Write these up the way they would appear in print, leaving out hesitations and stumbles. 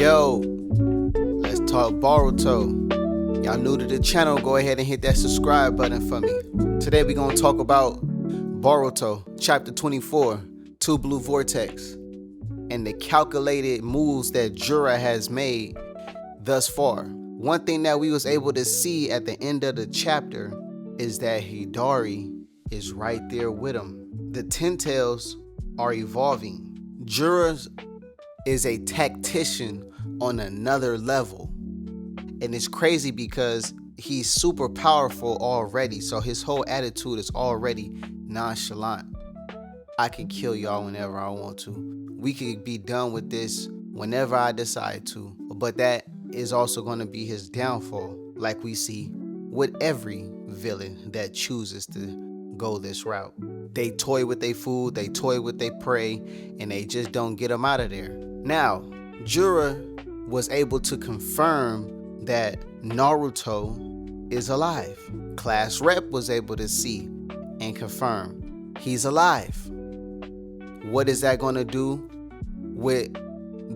Yo, let's talk Boruto. Y'all new to the channel, go ahead and hit that subscribe button for me. Today we're gonna talk about Boruto, chapter 24, Two Blue Vortex, and the calculated moves that Jura has made thus far. One thing that we was able to see at the end of the chapter is that Hidari is right there with him. The Ten Tails are evolving. Jura is a tactician on another level. And it's crazy because he's super powerful already. So his whole attitude is already nonchalant. I can kill y'all whenever I want to. We could be done with this whenever I decide to. But that is also going to be his downfall, like we see with every villain that chooses to go this route. They toy with their food, they toy with their prey, and they just don't get them out of there. Now, Jura was able to confirm that Naruto is alive. Class Rep was able to see and confirm he's alive. What is that going to do with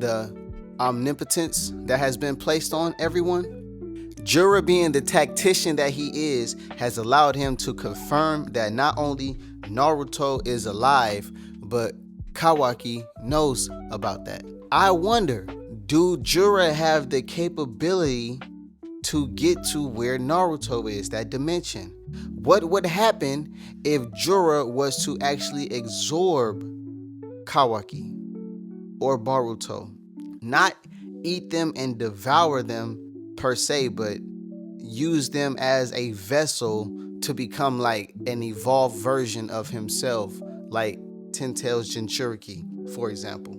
the omnipotence that has been placed on everyone? Jura, being the tactician that he is, has allowed him to confirm that not only Naruto is alive, but Kawaki knows about that. I wonder, do Jura have the capability to get to where Naruto is, that dimension? What would happen if Jura was to actually absorb Kawaki or Boruto? Not eat them and devour them per se, but use them as a vessel to become like an evolved version of himself, like Ten Tails Jinchuriki, for example.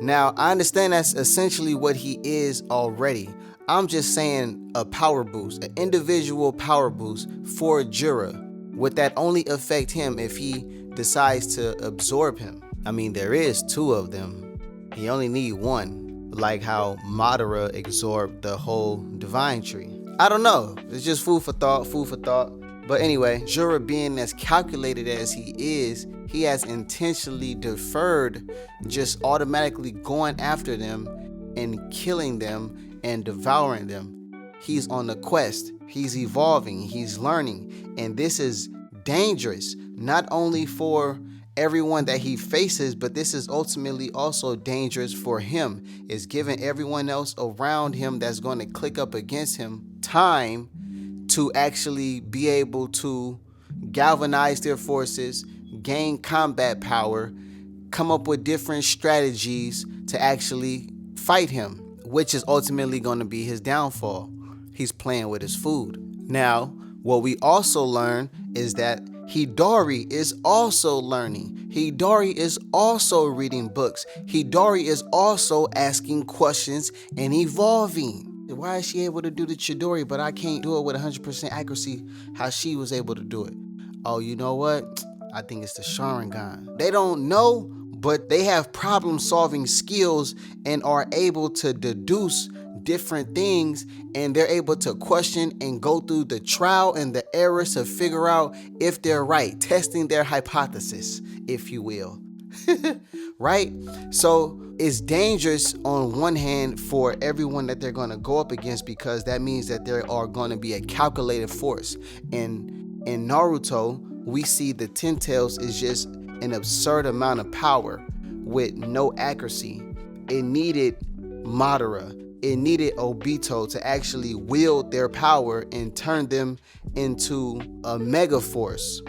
Now, I understand that's essentially what he is already. I'm just saying a power boost, an individual power boost for Jura. Would that only affect him if he decides to absorb him? I mean, there is two of them. He only need one, like how Madara absorbed the whole divine tree. I don't know. It's just food for thought. But anyway, Jura, being as calculated as he is, he has intentionally deferred just automatically going after them and killing them and devouring them. He's on the quest. He's evolving. He's learning. And this is dangerous, not only for everyone that he faces, but this is ultimately also dangerous for him. It's giving everyone else around him that's going to click up against him time to actually be able to galvanize their forces, gain combat power, come up with different strategies to actually fight him, which is ultimately going to be his downfall. He's playing with his food. Now, what we also learn is that Hidari is also learning. Hidari is also reading books. Hidari is also asking questions and evolving. Why is she able to do the Chidori, but I can't do it with 100% accuracy how she was able to do it? Oh, you know what? I think it's the Sharingan. They don't know, but they have problem-solving skills and are able to deduce different things, and they're able to question and go through the trial and the errors to figure out if they're right, testing their hypothesis, if you will. Right? So it's dangerous on one hand for everyone that they're going to go up against, because that means that there are going to be a calculated force. And in Naruto, we see the Ten Tails is just an absurd amount of power with no accuracy. It needed Madara, it needed Obito to actually wield their power and turn them into a mega force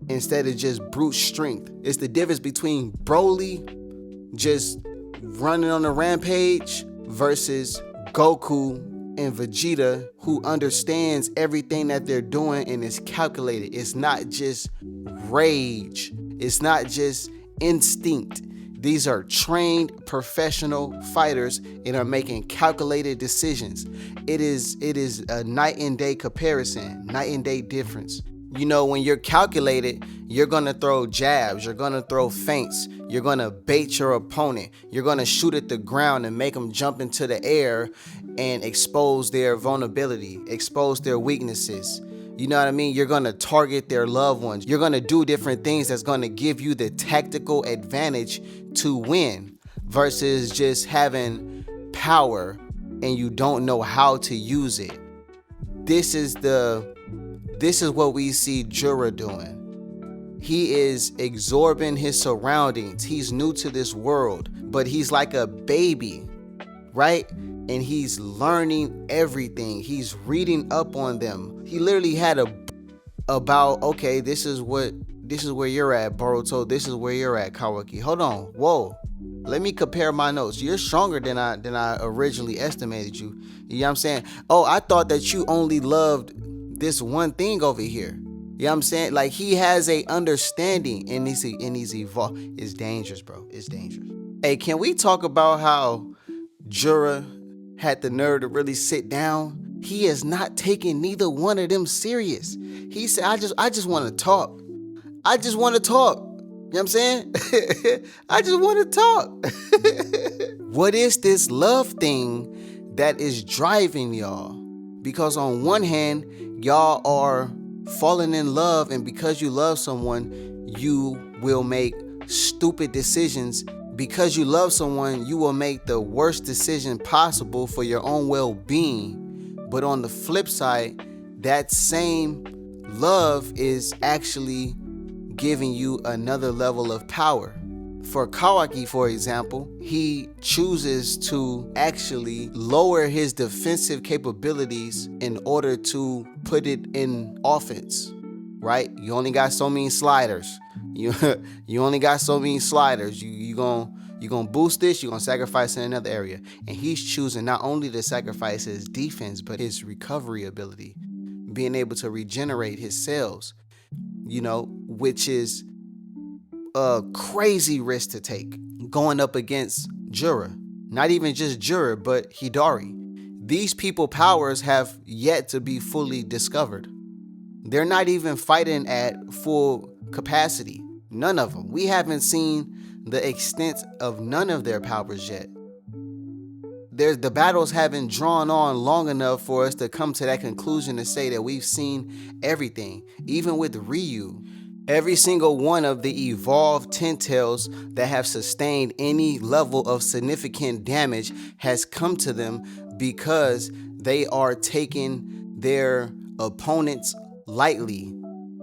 instead of just brute strength. It's the difference between Broly just running on a rampage versus Goku and Vegeta, who understands everything that they're doing and is calculated. It's not just rage. It's not just instinct. These are trained professional fighters and are making calculated decisions. It is a night and day comparison, night and day difference. You know, when you're calculated, you're going to throw jabs, you're going to throw feints, you're going to bait your opponent, you're going to shoot at the ground and make them jump into the air and expose their vulnerability, expose their weaknesses. You know what I mean? You're going to target their loved ones. You're going to do different things that's going to give you the tactical advantage to win versus just having power and you don't know how to use it. This is what we see Jura doing. He is absorbing his surroundings. He's new to this world, but he's like a baby, right? And he's learning everything. He's reading up on them. He literally had about, okay, this is where you're at, Boruto. This is where you're at, Kawaki. Hold on. Whoa. Let me compare my notes. You're stronger than I originally estimated you. You know what I'm saying? Oh, I thought that you only loved this one thing over here. You know what I'm saying? Like, he has a understanding and he's evolved. It's dangerous, bro. It's dangerous. Hey, can we talk about how Jura had the nerve to really sit down? He is not taking neither one of them serious. He said, I just want to talk. I just want to talk. You know what I'm saying? I just want to talk. What is this love thing that is driving y'all? Because on one hand, y'all are falling in love, and because you love someone, you will make stupid decisions. Because you love someone, you will make the worst decision possible for your own well-being. But on the flip side, that same love is actually giving you another level of power. For Kawaki, for example, he chooses to actually lower his defensive capabilities in order to put it in offense, right? You only got so many sliders. You only got so many sliders. You gonna boost this, you're gonna sacrifice in another area. And he's choosing not only to sacrifice his defense, but his recovery ability, being able to regenerate his cells, which is a crazy risk to take going up against Jura. Not even just Jura, but Hidari. These people powers have yet to be fully discovered. They're not even fighting at full capacity. None of them. We haven't seen the extent of none of their powers yet. The battles haven't drawn on long enough for us to come to that conclusion to say that we've seen everything. Even with Ryu, every single one of the evolved Ten-Tails that have sustained any level of significant damage has come to them because they are taking their opponents lightly,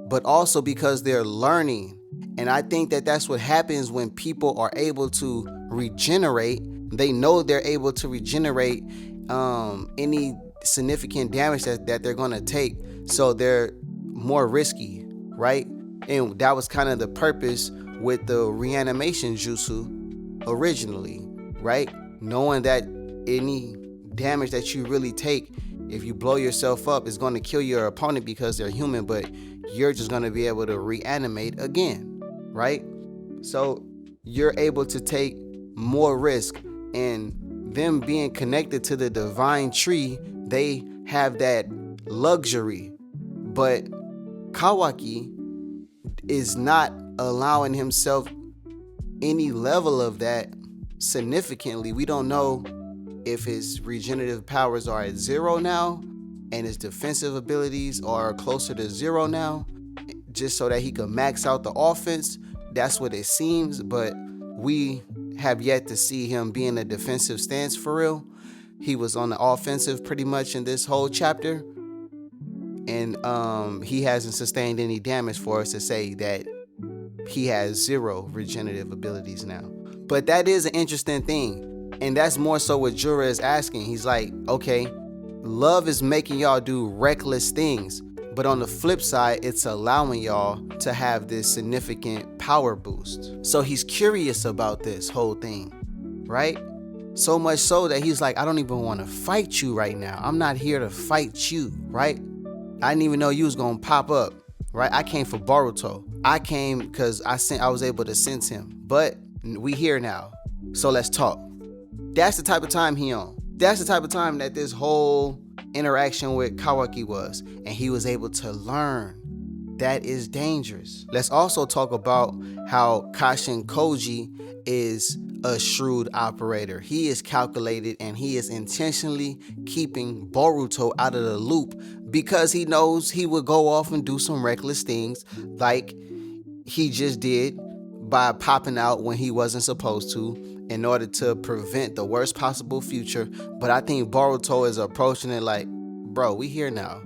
but also because they're learning. And I think that that's what happens when people are able to regenerate. They know they're able to regenerate any significant damage that they're going to take. So they're more risky, right? And that was kind of the purpose with the reanimation jutsu originally, right? Knowing that any damage that you really take, if you blow yourself up, is going to kill your opponent because they're human, but you're just going to be able to reanimate again, right? So you're able to take more risk, and them being connected to the divine tree, they have that luxury. But Kawaki is not allowing himself any level of that significantly. We don't know if his regenerative powers are at 0 now and his defensive abilities are closer to 0 now, just so that he can max out the offense. That's what it seems, but we have yet to see him be in a defensive stance for real. He was on the offensive pretty much in this whole chapter, and he hasn't sustained any damage for us to say that he has 0 regenerative abilities now. But that is an interesting thing, and that's more so what Jura is asking. He's like, okay, love is making y'all do reckless things, but on the flip side, it's allowing y'all to have this significant power boost. So he's curious about this whole thing, right? So much so that he's like, I don't even want to fight you right now. I'm not here to fight you, right? I didn't even know you was gonna pop up, right? I came for Boruto. I came because I was able to sense him, but we here now. So let's talk. That's the type of time he on. That's the type of time that this whole interaction with Kawaki was, and he was able to learn. That is dangerous. Let's also talk about how Kashin Koji is a shrewd operator. He is calculated, and he is intentionally keeping Boruto out of the loop because he knows he would go off and do some reckless things like he just did by popping out when he wasn't supposed to, in order to prevent the worst possible future. But I think Boruto is approaching it like, bro, we here now.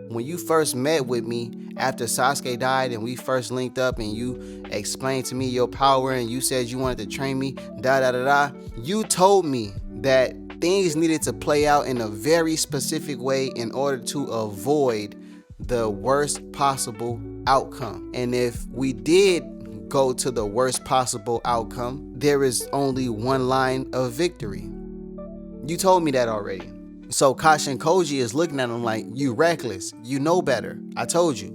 When you first met with me after Sasuke died and we first linked up and you explained to me your power and you said you wanted to train me, you told me that things needed to play out in a very specific way in order to avoid the worst possible outcome. And if we did go to the worst possible outcome, there is only one line of victory. You told me that already. So Kashin Koji is looking at him like, you reckless, you know better, I told you.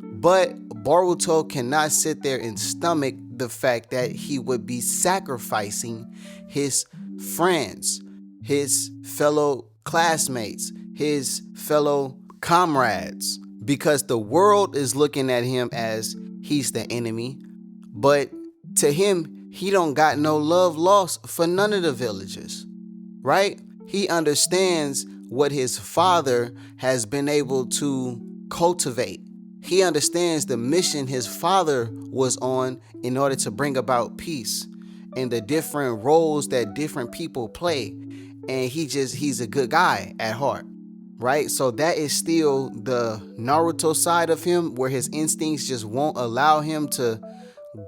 But Boruto cannot sit there and stomach the fact that he would be sacrificing his friends, his fellow classmates, his fellow comrades, because the world is looking at him as he's the enemy. But to him, he don't got no love lost for none of the villagers, right? He understands what his father has been able to cultivate. He understands the mission his father was on in order to bring about peace and the different roles that different people play. And he's a good guy at heart, right? So that is still the Naruto side of him, where his instincts just won't allow him to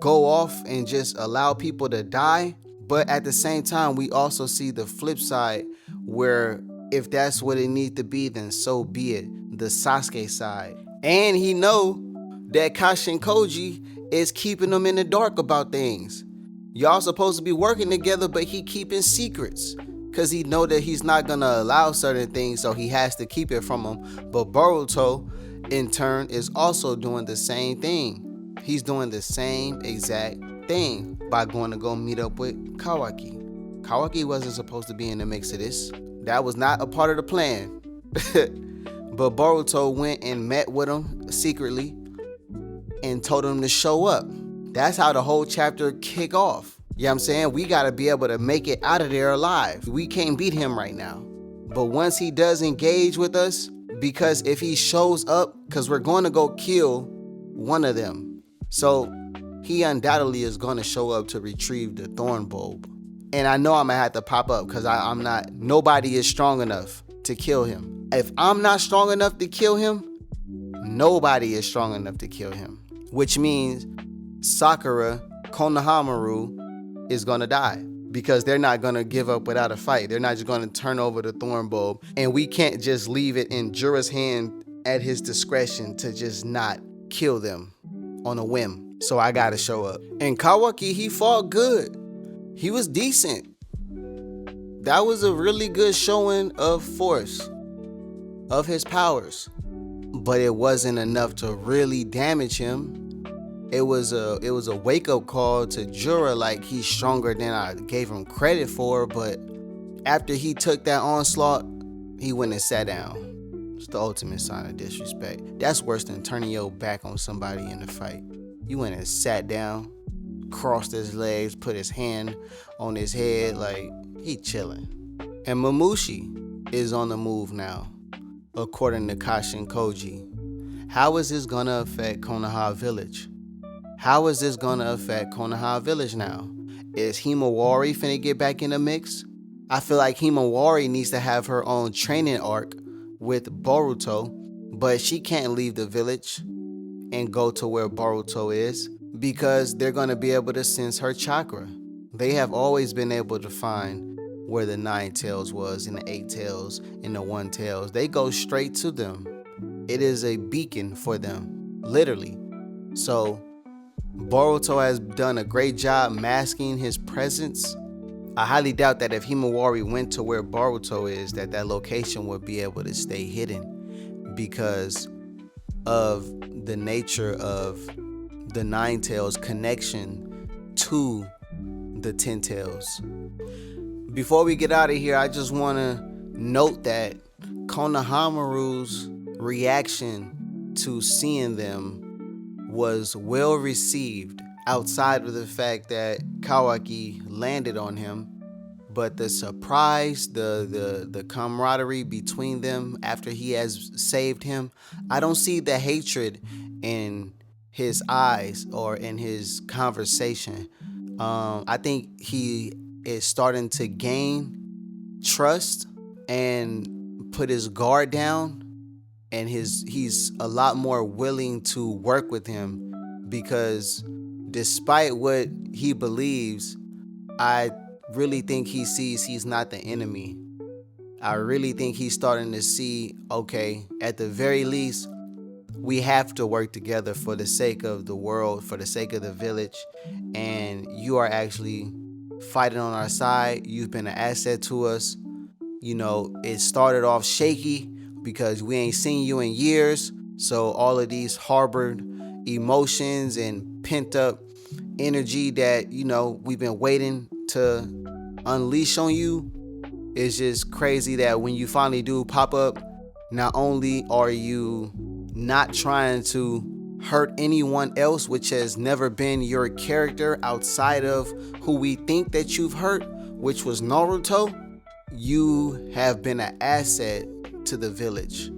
go off and just allow people to die. But at the same time, we also see the flip side, where if that's what it needs to be, then so be it. The Sasuke side. And he know that Kashin Koji is keeping him in the dark about things. Y'all supposed to be working together, but he keeping secrets because he know that he's not going to allow certain things, so he has to keep it from him. But Boruto, in turn, is also doing the same thing. He's doing the same exact thing by going to go meet up with Kawaki. Kawaki wasn't supposed to be in the mix of this. That was not a part of the plan. But Boruto went and met with him secretly and told him to show up. That's how the whole chapter kick off. You know what I'm saying? We got to be able to make it out of there alive. We can't beat him right now. But once he does engage with us, because if he shows up, because we're going to go kill one of them. So he undoubtedly is going to show up to retrieve the thorn bulb. And I know I'm going to have to pop up because nobody is strong enough to kill him. If I'm not strong enough to kill him, nobody is strong enough to kill him. Which means Sakura, Konohamaru is going to die because they're not going to give up without a fight. They're not just going to turn over the thorn bulb. And we can't just leave it in Jura's hand at his discretion to just not kill them on a whim. So I got to show up. And Kawaki, he fought good. He was decent. That was a really good showing of force, of his powers. But it wasn't enough to really damage him. It was a wake-up call to Jura, like he's stronger than I gave him credit for. But after he took that onslaught, he went and sat down. It's the ultimate sign of disrespect. That's worse than turning your back on somebody in the fight. You went and sat down, crossed his legs, put his hand on his head, like he chilling. And Mamushi is on the move now, according to Kashin Koji. How is this gonna affect Konoha Village? How is this gonna affect Konoha Village now? Is Himawari finna get back in the mix? I feel like Himawari needs to have her own training arc with Boruto, but she can't leave the village and go to where Boruto is because they're gonna be able to sense her chakra. They have always been able to find where the 9 tails was and the 8 tails and the 1 tails. They go straight to them. It is a beacon for them, literally. So Boruto has done a great job masking his presence. I highly doubt that if Himawari went to where Boruto is, that location would be able to stay hidden because of the nature of the 9 tails connection to the 10 tails. Before we get out of here, I just want to note that Konohamaru's reaction to seeing them was well received, outside of the fact that Kawaki landed on him. But the surprise, the camaraderie between them after he has saved him, I don't see the hatred in his eyes or in his conversation. I think he is starting to gain trust and put his guard down, and he's a lot more willing to work with him, because despite what he believes, I really think he sees he's not the enemy. I really think he's starting to see, okay, at the very least, we have to work together for the sake of the world, for the sake of the village. And you are actually fighting on our side. You've been an asset to us. You know, it started off shaky because we ain't seen you in years. So all of these harbored emotions and pent up energy that, you know, we've been waiting to unleash on you, it's just crazy that when you finally do pop up, not only are you not trying to hurt anyone else, which has never been your character outside of who we think that you've hurt, which was Naruto, you have been an asset to the village.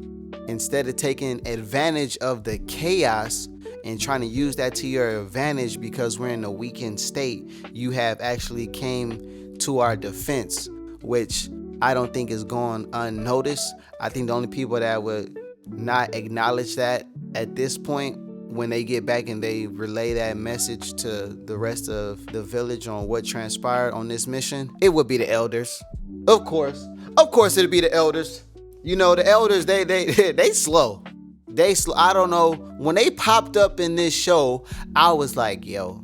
Instead of taking advantage of the chaos and trying to use that to your advantage because we're in a weakened state, you have actually came to our defense, which I don't think is going unnoticed. I think the only people that would not acknowledge that at this point, when they get back and they relay that message to the rest of the village on what transpired on this mission, it would be the elders. Of course it'd be the elders. You know, the elders, they slow. I don't know. When they popped up in this show, I was like, yo,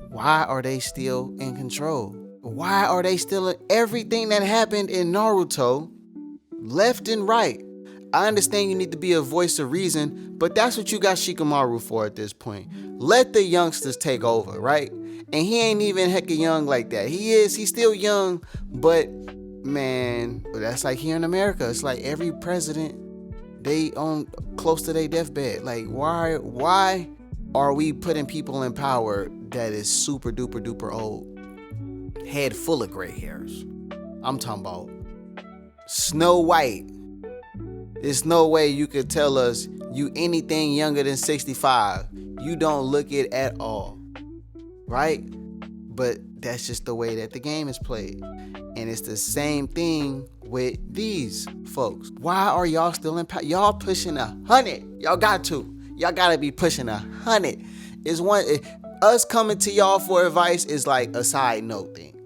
why are they still in control? Why are they still in everything that happened in Naruto, left and right? I understand you need to be a voice of reason, but that's what you got Shikamaru for at this point. Let the youngsters take over, right? And he ain't even hecka young like that. He's still young, but man, that's like here in America. It's like every president, they on close to their deathbed. Like, why are we putting people in power that is super duper duper old? Head full of gray hairs. I'm talking about Snow White. There's no way you could tell us you anything younger than 65. You don't look it at all, right? But that's just the way that the game is played. And it's the same thing with these folks. Why are y'all still in power? Y'all pushing 100. Y'all gotta be pushing 100. Us coming to y'all for advice is like a side note thing,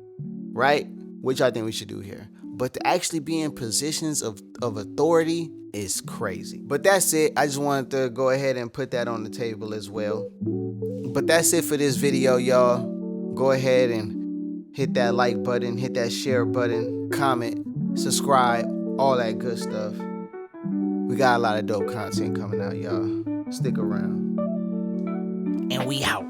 right? Which I think we should do here. But to actually be in positions of authority is crazy. But that's it. I just wanted to go ahead and put that on the table as well. But that's it for this video, y'all. Go ahead and hit that like button, hit that share button, comment, subscribe, all that good stuff. We got a lot of dope content coming out, y'all. Stick around. And we out.